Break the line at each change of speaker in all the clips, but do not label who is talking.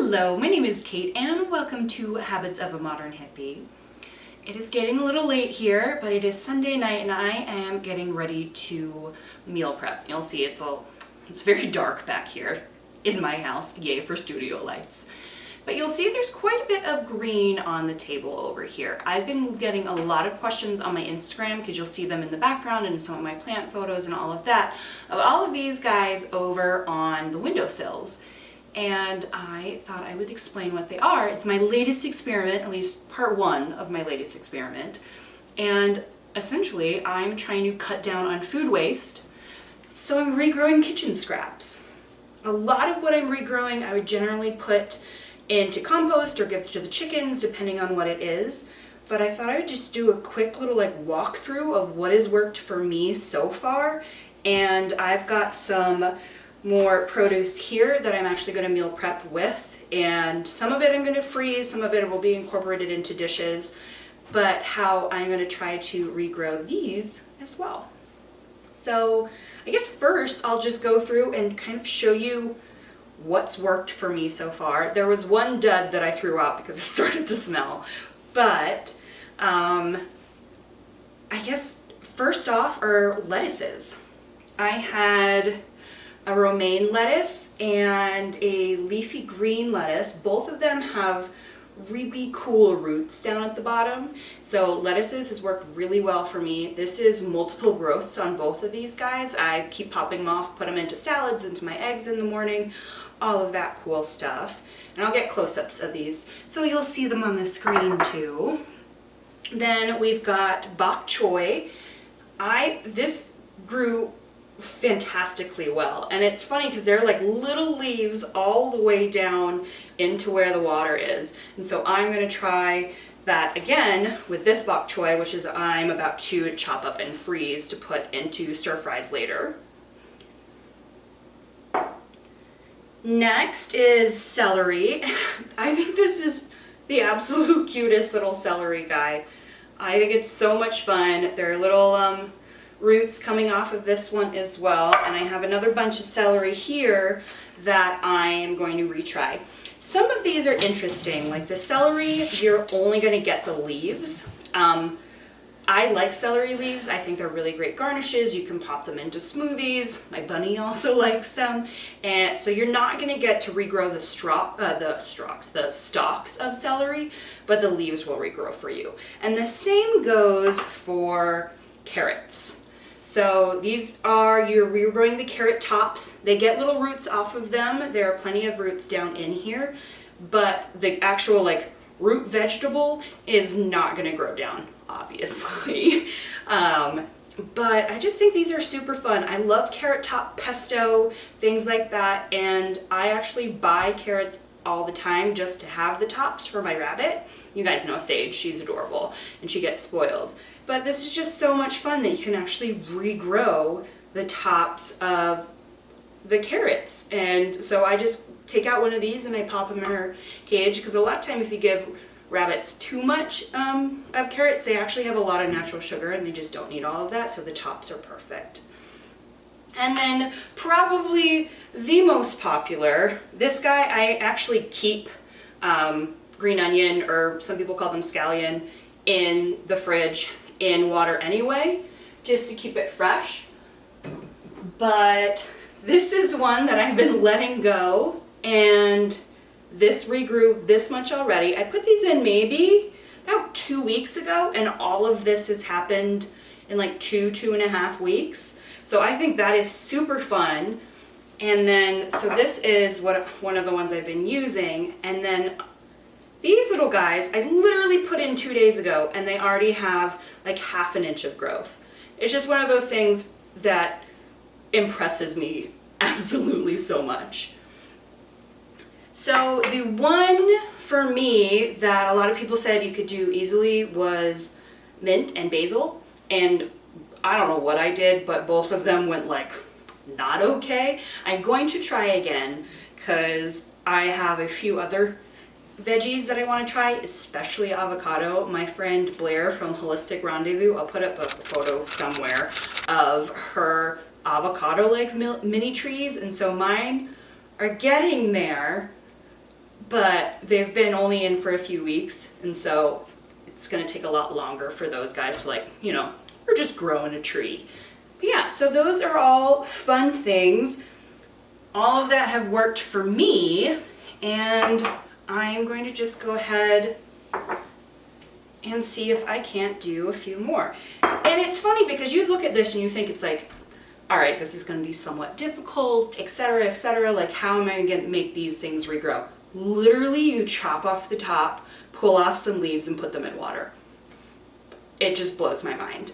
Hello, my name is Kate and welcome to Habits of a Modern Hippie. It is getting a little late here, but it is Sunday night and I am getting ready to meal prep. You'll see it's very dark back here in my house, yay for studio lights. But you'll see there's quite a bit of green on the table over here. I've been getting a lot of questions on my Instagram, because you'll see them in the background and some of my plant photos and all of that, of all of these guys over on the windowsills. And I thought I would explain what they are. It's my latest experiment, at least part one of my latest experiment. And essentially, I'm trying to cut down on food waste, so I'm regrowing kitchen scraps. A lot of what I'm regrowing, I would generally put into compost or give to the chickens, depending on what it is. But I thought I would just do a quick little walkthrough of what has worked for me so far. And I've got some more produce here that I'm actually going to meal prep with, and some of it I'm going to freeze, some of it will be incorporated into dishes, but how I'm going to try to regrow these as well. So I guess first I'll just go through and kind of show you what's worked for me so far. There was one dud that I threw out because it started to smell, but I guess first off are lettuces. I had a romaine lettuce and a leafy green lettuce. Both of them have really cool roots down at the bottom. So lettuces has worked really well for me. This is multiple growths on both of these guys. I keep popping them off, put them into salads, into my eggs in the morning, all of that cool stuff. And I'll get close-ups of these so you'll see them on the screen too. Then we've got bok choy. This grew fantastically well, and it's funny because they're like little leaves all the way down into where the water is, and so I'm going to try that again with this bok choy, which is I'm about to chop up and freeze to put into stir fries later. Next is celery. I think this is the absolute cutest little celery guy. I think it's so much fun. They're little roots coming off of this one as well, and I have another bunch of celery here that I am going to retry. Some of these are interesting, like the celery, you're only going to get the leaves. I like celery leaves. I think they're really great garnishes. You can pop them into smoothies. My bunny also likes them, and so you're not going to get to regrow the stalks of celery, but the leaves will regrow for you. And the same goes for carrots. So these are, you're regrowing the carrot tops. They get little roots off of them. There are plenty of roots down in here, but the actual root vegetable is not going to grow down, obviously. But I just think these are super fun. I love carrot top pesto, things like that, and I actually buy carrots all the time just to have the tops for my rabbit. You guys know Sage, she's adorable, and she gets spoiled. But this is just so much fun that you can actually regrow the tops of the carrots. And so I just take out one of these and I pop them in her cage, because a lot of time if you give rabbits too much of carrots, they actually have a lot of natural sugar and they just don't need all of that, so the tops are perfect. And then probably the most popular, this guy I actually keep green onion, or some people call them scallion, in the fridge in water anyway, just to keep it fresh. But this is one that I've been letting go, and this regrew this much already. I put these in maybe about 2 weeks ago, and all of this has happened in like 2.5 weeks. So I think that is super fun. And then, so this is one of the ones I've been using, and then these little guys, I literally put in 2 days ago, and they already have like ½ an inch of growth. It's just one of those things that impresses me absolutely so much. So the one for me that a lot of people said you could do easily was mint and basil, and I don't know what I did, but both of them went not okay. I'm going to try again because I have a few other veggies that I want to try, especially avocado. My friend Blair from Holistic Rendezvous, I'll put up a photo somewhere of her avocado mini trees, and so mine are getting there, but they've been only in for a few weeks, and so it's gonna take a lot longer for those guys to, like, you know, or just growing a tree. But yeah, so those are all fun things. All of that have worked for me, and I'm going to just go ahead and see if I can't do a few more. And it's funny because you look at this and you think it's like, all right, this is going to be somewhat difficult, etc., like how am I going to make these things regrow? Literally, you chop off the top, pull off some leaves, and put them in water. It just blows my mind.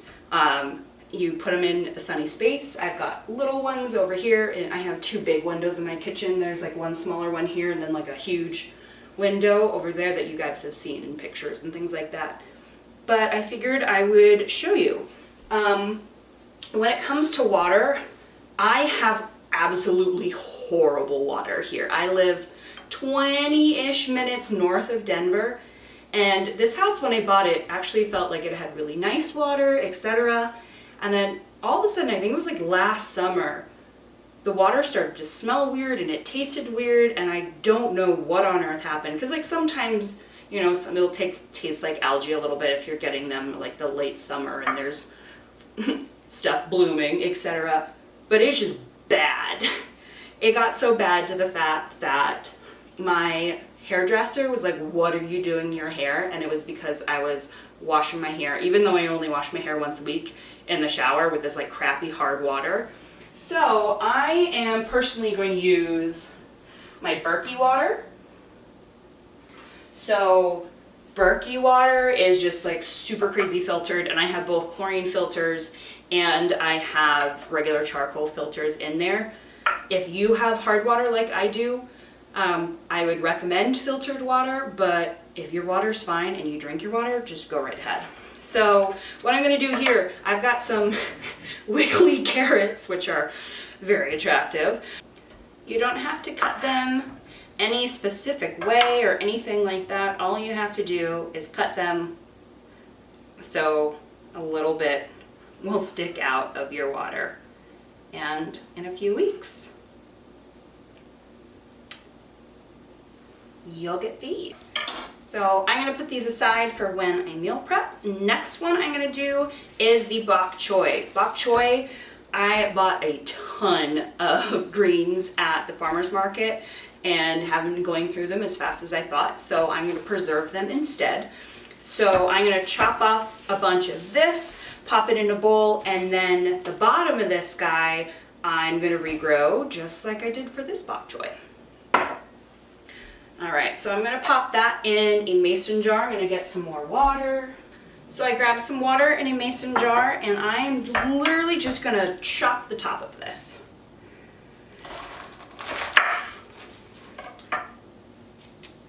You put them in a sunny space. I've got little ones over here, and I have 2 big windows in my kitchen. There's like one smaller one here, and then like a huge window over there that you guys have seen in pictures and things like that. But I figured I would show you. When it comes to water, I have absolutely horrible water here. I live 20-ish minutes north of Denver, and this house, when I bought it, actually felt like it had really nice water, etc. And then all of a sudden, I think it was like last summer, the water started to smell weird and it tasted weird, and I don't know what on earth happened. Because like sometimes, you know, it'll taste like algae a little bit if you're getting them like the late summer and there's stuff blooming, etc. But it's just bad. It got so bad to the fact that my hairdresser was like, "What are you doing to your hair?" And it was because I was washing my hair, even though I only wash my hair once a week, in the shower with this like crappy hard water. So I am personally going to use my Berkey water. So Berkey water is just like super crazy filtered, and I have both chlorine filters and I have regular charcoal filters in there. If you have hard water like I do, I would recommend filtered water, but if your water's fine and you drink your water, just go right ahead. So what I'm going to do here, I've got some wiggly carrots, which are very attractive. You don't have to cut them any specific way or anything like that. All you have to do is cut them so a little bit will stick out of your water. And in a few weeks, you'll get these. So I'm going to put these aside for when I meal prep. Next one I'm going to do is the bok choy. Bok choy, I bought a ton of greens at the farmer's market and haven't been going through them as fast as I thought, so I'm going to preserve them instead. So I'm going to chop off a bunch of this, pop it in a bowl, and then the bottom of this guy I'm going to regrow just like I did for this bok choy. Alright, so I'm going to pop that in a mason jar. I'm going to get some more water. So I grabbed some water in a mason jar, and I am literally just going to chop the top of this.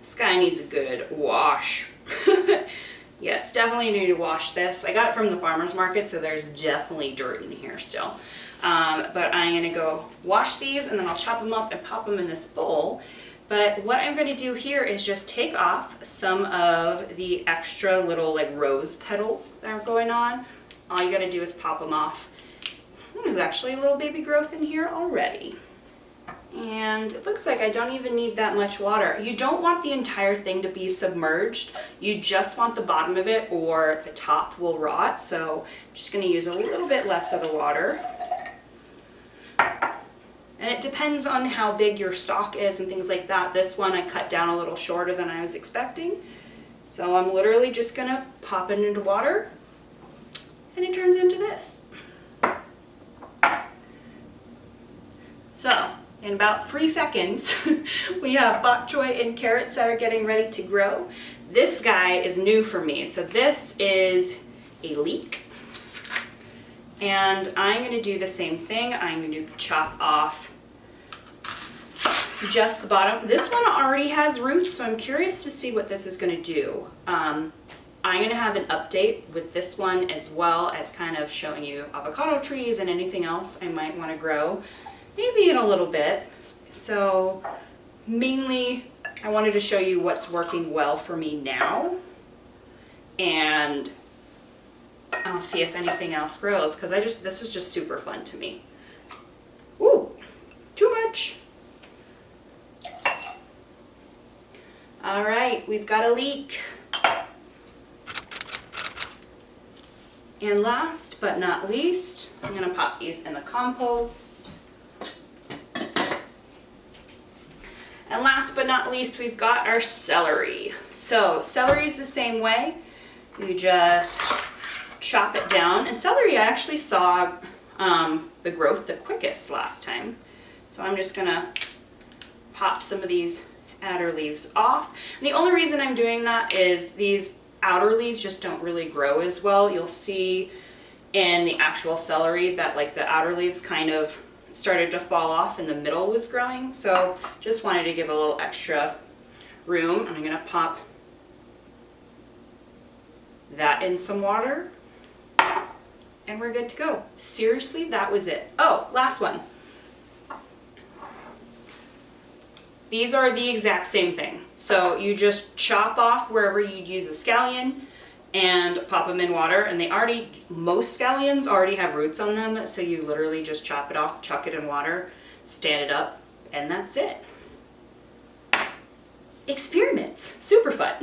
This guy needs a good wash. Yes, definitely need to wash this. I got it from the farmer's market, so there's definitely dirt in here still. But I'm going to go wash these, and then I'll chop them up and pop them in this bowl. But what I'm going to do here is just take off some of the extra little like rose petals that are going on. All you got to do is pop them off. There's actually a little baby growth in here already. And it looks like I don't even need that much water. You don't want the entire thing to be submerged. You just want the bottom of it, or the top will rot. So I'm just going to use a little bit less of the water. And it depends on how big your stalk is and things like that. This one I cut down a little shorter than I was expecting. So I'm literally just going to pop it into water, and it turns into this. So in about 3 seconds, we have bok choy and carrots that are getting ready to grow. This guy is new for me. So this is a leek. And I'm going to do the same thing. I'm going to chop off just the bottom. This one already has roots, so I'm curious to see what this is going to do. I'm going to have an update with this one, as well as kind of showing you avocado trees and anything else I might want to grow, maybe in a little bit. So mainly I wanted to show you what's working well for me now, and I'll see if anything else grows, because this is just super fun to me. Ooh, too much. All right, we've got a leek. And last but not least, I'm gonna pop these in the compost. And last but not least, we've got our celery. So celery is the same way. You just chop it down. And celery, I actually saw the growth the quickest last time. So I'm just gonna pop some of these outer leaves off. And the only reason I'm doing that is these outer leaves just don't really grow as well. You'll see in the actual celery that like the outer leaves kind of started to fall off and the middle was growing. So just wanted to give a little extra room. And I'm gonna pop that in some water and we're good to go. Seriously, that was it. Oh, last one. These are the exact same thing. So you just chop off wherever you'd use a scallion and pop them in water, and most scallions already have roots on them, so you literally just chop it off, chuck it in water, stand it up, and that's it. Experiments, super fun.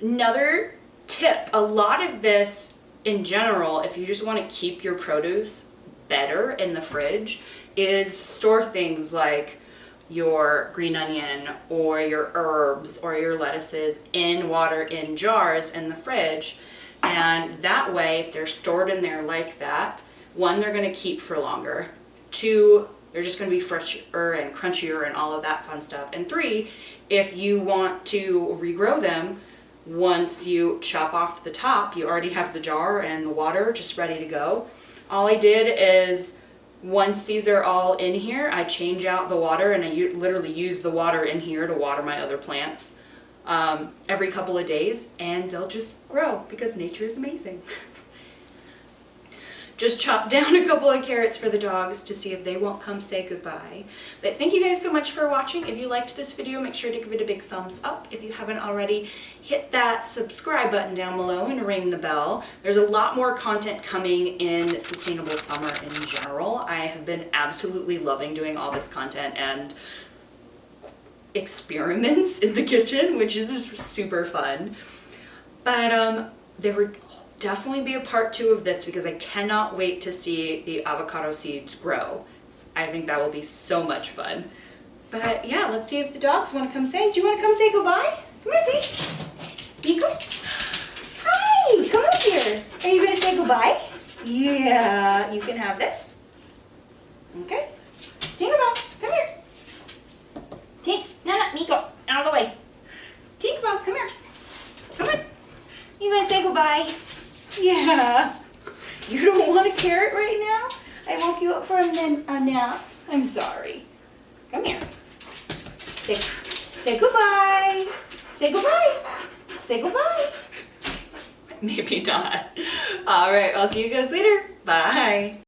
Another tip, a lot of this in general, if you just want to keep your produce better in the fridge, is store things like your green onion or your herbs or your lettuces in water in jars in the fridge. And that way, if they're stored in there like that, one, they're going to keep for longer. Two, they're just going to be fresher and crunchier and all of that fun stuff. And three, if you want to regrow them, once you chop off the top, you already have the jar and the water just ready to go. All I did is, once these are all in here, I change out the water, and I literally use the water in here to water my other plants every couple of days, and they'll just grow because nature is amazing. Just chop down a couple of carrots for the dogs to see if they won't come say goodbye. But thank you guys so much for watching. If you liked this video, make sure to give it a big thumbs up. If you haven't already, hit that subscribe button down below and ring the bell. There's a lot more content coming in Sustainable Summer in general. I have been absolutely loving doing all this content and experiments in the kitchen, which is just super fun. But there would definitely be a part 2 of this because I cannot wait to see the avocado seeds grow. I think that will be so much fun. But yeah, let's see if the dogs want to come say. Do you want to come say goodbye? Come here, Dee. Nico. Hi, come up here. Are you going to say goodbye? Yeah, you can have this. Okay. Tinkerbell, come here. No, Nico, out of the way. Tinkerbell, come here. Come on. You going to say goodbye? Yeah. You don't want a carrot right now? I woke you up for a nap. I'm sorry. Come here. Say goodbye. Say goodbye. Say goodbye. Maybe not. All right, I'll see you guys later. Bye.